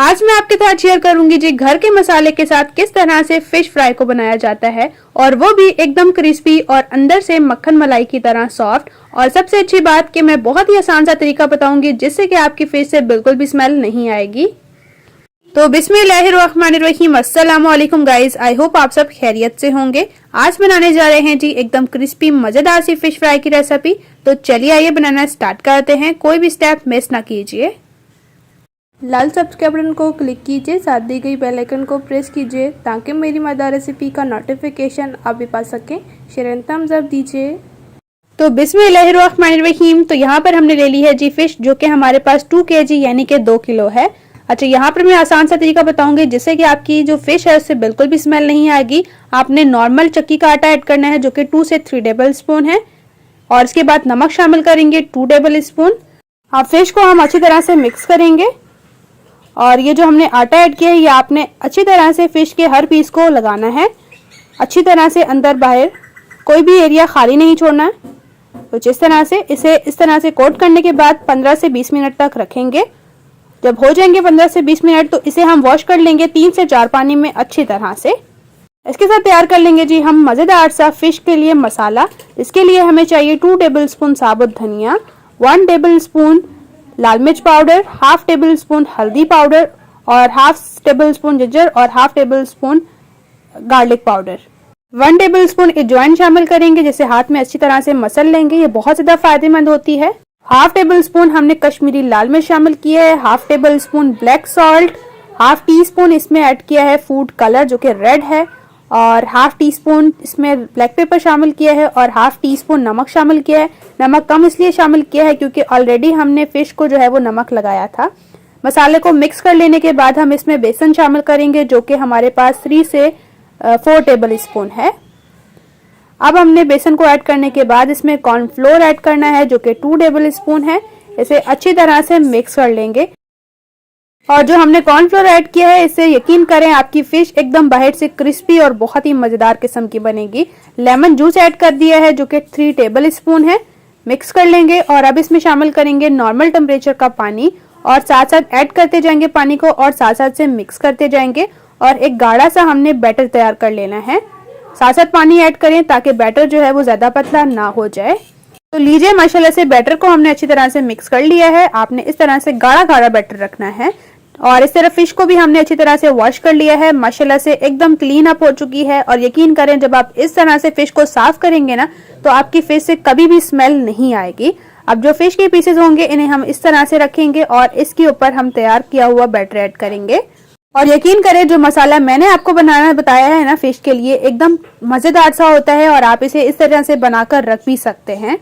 आज मैं आपके साथ शेयर करूंगी जी घर के मसाले के साथ किस तरह से फिश फ्राई को बनाया जाता है, और वो भी एकदम क्रिस्पी और अंदर से मक्खन मलाई की तरह सॉफ्ट। और सबसे अच्छी बात कि मैं बहुत ही आसान सा तरीका बताऊंगी जिससे कि आपकी फिश से बिल्कुल भी स्मेल नहीं आएगी। तो बिस्मिल्लाहिर्रहमानिर्रहीम, अस्सलाम वालेकुम गाइस, आई होप आप सब खैरियत से होंगे। आज बनाने जा रहे हैं जी एकदम क्रिस्पी मजेदार सी फिश फ्राई की रेसिपी। तो चलिए आइए बनाना स्टार्ट करते हैं, कोई भी स्टेप मिस ना कीजिए। लाल सब्सक्राइब बटन को क्लिक कीजिए, साथ दी गई बेल आइकन को प्रेस कीजिए ताकि मेरी मजेदार रेसिपी का नोटिफिकेशन आप भी पा सकें। शेयर एंड थम्स अप दीजिए। तो बिस्मिल्लाहिर्रहमानिर्रहीम, तो यहाँ पर हमने ले ली है जी फिश, जो कि हमारे पास 2 kg यानी कि 2 किलो है। अच्छा, यहाँ पर मैं आसान सा तरीका बताऊंगी जिससे कि आपकी जो फिश है उससे बिल्कुल भी स्मेल नहीं आएगी। आपने नॉर्मल चक्की का आटा ऐड करना है जो कि 2 से 3 टेबल स्पून है, और इसके बाद नमक शामिल करेंगे 2 टेबल स्पून। अब फिश को हम अच्छी तरह से मिक्स करेंगे, और ये जो हमने आटा ऐड किया है ये आपने अच्छी तरह से फिश के हर पीस को लगाना है, अच्छी तरह से अंदर बाहर कोई भी एरिया खाली नहीं छोड़ना है। तो जिस तरह से इसे इस तरह से कोट करने के बाद 15 से 20 मिनट तक रखेंगे। जब हो जाएंगे 15 से 20 मिनट तो इसे हम वॉश कर लेंगे 3 से 4 पानी में अच्छी तरह से। इसके साथ तैयार कर लेंगे जी हम मज़ेदार सा फिश के लिए मसाला। इसके लिए हमें चाहिए 2 टेबल स्पून साबुत धनिया, 1 टेबल स्पून लाल मिर्च पाउडर, हाफ टेबल स्पून हल्दी पाउडर, और हाफ टेबल स्पून जिंजर, और half table spoon garlic powder. 1 table spoon अजवाइन शामिल करेंगे जिसे हाथ में अच्छी तरह से मसल लेंगे, ये बहुत ज्यादा फायदेमंद होती है। हाफ टेबल स्पून हमने कश्मीरी लाल मिर्च शामिल किया है, half table spoon black salt, half tea spoon इसमें ऐड किया है फूड कलर जो कि रेड है, और हाफ टी स्पून इसमें ब्लैक पेपर शामिल किया है, और हाफ टी स्पून नमक शामिल किया है। नमक कम इसलिए शामिल किया है क्योंकि ऑलरेडी हमने फिश को जो है वो नमक लगाया था। मसाले को मिक्स कर लेने के बाद हम इसमें बेसन शामिल करेंगे जो कि हमारे पास 3 से 4 टेबल स्पून है। अब हमने बेसन को ऐड करने के बाद इसमें कॉर्नफ्लोर ऐड करना है जो कि 2 टेबल स्पून है। इसे अच्छी तरह से मिक्स कर लेंगे, और जो हमने कॉर्नफ्लोर ऐड किया है इससे यकीन करें आपकी फिश एकदम बाहर से क्रिस्पी और बहुत ही मजेदार किस्म की बनेगी। लेमन जूस ऐड कर दिया है जो कि 3 टेबल स्पून है। मिक्स कर लेंगे, और अब इसमें शामिल करेंगे नॉर्मल टेम्परेचर का पानी, और साथ साथ ऐड करते जाएंगे पानी को, और साथ साथ से मिक्स करते जाएंगे, और एक गाढ़ा सा हमने बैटर तैयार कर लेना है। साथ साथ पानी ऐड करें ताकि बैटर जो है वो ज्यादा पतला ना हो जाए। तो लीजिए माशाल्लाह से बैटर को हमने अच्छी तरह से मिक्स कर लिया है। आपने इस तरह से गाढ़ा गाढ़ा बैटर रखना है, और इस तरह फिश को भी हमने अच्छी तरह से वॉश कर लिया है। माशाल्लाह से एकदम क्लीन अप हो चुकी है, और यकीन करें जब आप इस तरह से फिश को साफ करेंगे ना तो आपकी फिश से कभी भी स्मेल नहीं आएगी। अब जो फिश के पीसेस होंगे इन्हें हम इस तरह से रखेंगे, और इसके ऊपर हम तैयार किया हुआ बैटर ऐड करेंगे। और यकीन करें जो मसाला मैंने आपको बनाना बताया है ना फिश के लिए एकदम मजेदार सा होता है, और आप इसे इस तरह से बनाकर रख भी सकते हैं।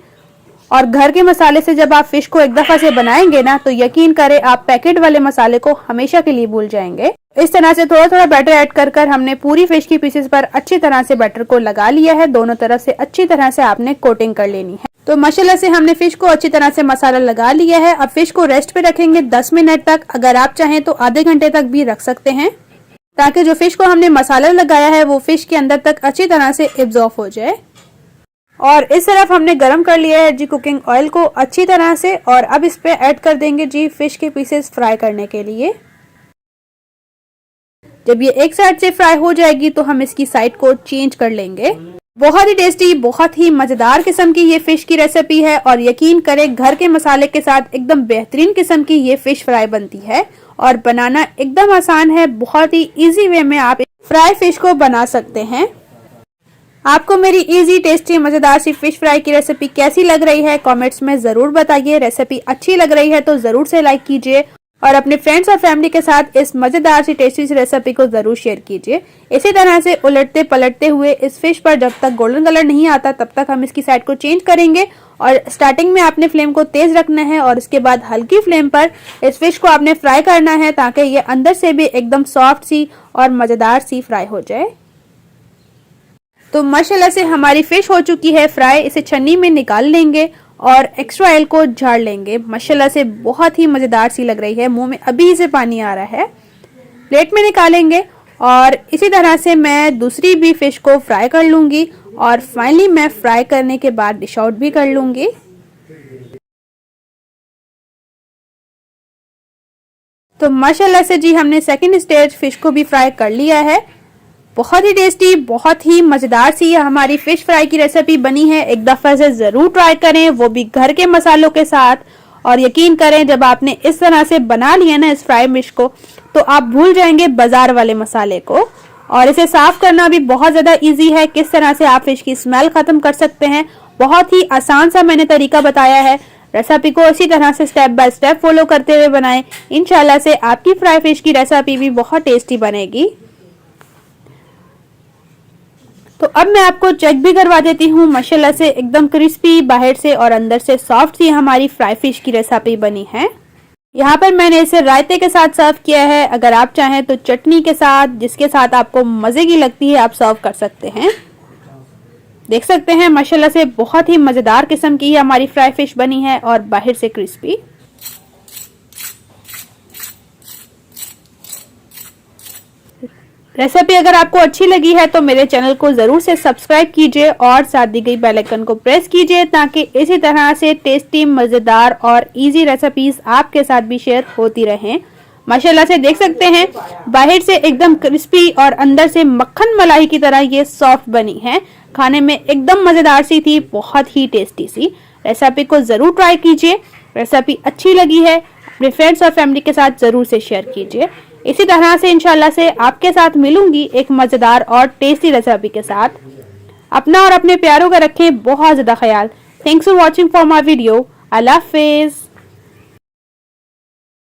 और घर के मसाले से जब आप फिश को एक दफा से बनाएंगे ना तो यकीन करें आप पैकेट वाले मसाले को हमेशा के लिए भूल जाएंगे। इस तरह से थोड़ा थोड़ा बैटर ऐड कर कर हमने पूरी फिश की पीसेस पर अच्छी तरह से बैटर को लगा लिया है। दोनों तरफ से अच्छी तरह से आपने कोटिंग कर लेनी है। तो माशाल्लाह से हमने फिश को अच्छी तरह से मसाला लगा लिया है। अब फिश को रेस्ट पे रखेंगे 10 मिनट तक, अगर आप चाहें तो आधे घंटे तक भी रख सकते हैं, ताकि जो फिश को हमने मसाला लगाया है वो फिश के अंदर तक अच्छी तरह से एब्जॉर्ब हो जाए। और इस तरफ हमने गरम कर लिया है जी कुकिंग ऑयल को अच्छी तरह से, और अब इस पे ऐड कर देंगे जी फिश के पीसेस फ्राई करने के लिए। जब ये एक साइड से फ्राई हो जाएगी तो हम इसकी साइड को चेंज कर लेंगे। बहुत ही टेस्टी, बहुत ही मजेदार किस्म की ये फिश की रेसिपी है, और यकीन करें घर के मसाले के साथ एकदम बेहतरीन किस्म की ये फिश फ्राई बनती है, और बनाना एकदम आसान है। बहुत ही इजी वे में आप फ्राई फिश को बना सकते हैं। आपको मेरी इजी टेस्टी मजेदार सी फिश फ्राई की रेसिपी कैसी लग रही है कमेंट्स में जरूर बताइए। रेसिपी अच्छी लग रही है तो जरूर से लाइक कीजिए, और अपने फ्रेंड्स और फैमिली के साथ इस मजेदार सी टेस्टी सी रेसिपी को जरूर शेयर कीजिए। इसी तरह से उलटते पलटते हुए इस फिश पर जब तक गोल्डन कलर नहीं आता तब तक हम इसकी साइड को चेंज करेंगे, और स्टार्टिंग में आपने फ्लेम को तेज रखना है, और इसके बाद हल्की फ्लेम पर इस फिश को आपने फ्राई करना है ताकि ये अंदर से भी एकदम सॉफ्ट सी और मजेदार सी फ्राई हो जाए। तो माशाल्लाह से हमारी फिश हो चुकी है फ्राई। इसे छन्नी में निकाल लेंगे और एक्स्ट्रा ऑयल को झाड़ लेंगे। माशाल्लाह से बहुत ही मजेदार सी लग रही है, मुंह में अभी से पानी आ रहा है। प्लेट में निकालेंगे, और इसी तरह से मैं दूसरी भी फिश को फ्राई कर लूंगी, और फाइनली मैं फ्राई करने के बाद डिश आउट भी कर लूंगी। तो माशाल्लाह से जी हमने सेकंड स्टेज फिश को भी फ्राई कर लिया है। बहुत ही टेस्टी, बहुत ही मज़ेदार सी हमारी फिश फ्राई की रेसिपी बनी है। एक दफ़ा से ज़रूर ट्राई करें, वो भी घर के मसालों के साथ। और यकीन करें जब आपने इस तरह से बना लिया ना इस फ्राई फिश को, तो आप भूल जाएंगे बाजार वाले मसाले को। और इसे साफ करना भी बहुत ज़्यादा इजी है। किस तरह से आप फिश की स्मेल ख़त्म कर सकते हैं, बहुत ही आसान सा मैंने तरीका बताया है। रेसिपी को इसी तरह से स्टेप बाय स्टेप फॉलो करते हुए बनाएं। इंशाल्लाह से आपकी फ्राई फिश की रेसिपी भी बहुत टेस्टी बनेगी। तो अब मैं आपको चेक भी करवा देती हूँ। माशाल्लाह से एकदम क्रिस्पी बाहर से और अंदर से सॉफ्ट सी हमारी फ्राई फिश की रेसिपी बनी है। यहाँ पर मैंने इसे रायते के साथ सर्व किया है। अगर आप चाहें तो चटनी के साथ, जिसके साथ आपको मज़े की लगती है, आप सर्व कर सकते हैं। देख सकते हैं माशाल्लाह से बहुत ही मज़ेदार किस्म की हमारी फ्राई फिश बनी है और बाहर से क्रिस्पी। रेसिपी अगर आपको अच्छी लगी है तो मेरे चैनल को ज़रूर से सब्सक्राइब कीजिए और साथ दी गई बेल आइकन को प्रेस कीजिए, ताकि इसी तरह से टेस्टी, मज़ेदार और इजी रेसिपीज आपके साथ भी शेयर होती रहें। माशाल्लाह से देख सकते हैं बाहर से एकदम क्रिस्पी और अंदर से मक्खन मलाई की तरह ये सॉफ्ट बनी है। खाने में एकदम मज़ेदार सी थी, बहुत ही टेस्टी सी। रेसिपी को ज़रूर ट्राई कीजिए। रेसिपी अच्छी लगी है अपने फ्रेंड्स और फैमिली के साथ ज़रूर से शेयर कीजिए। इसी तरह से इंशाल्लाह से आपके साथ मिलूंगी एक मज़ेदार और टेस्टी रेसिपी के साथ। अपना और अपने प्यारों का रखें बहुत ज़्यादा ख्याल। Thanks for watching for my video. अल्लाह हाफिज़।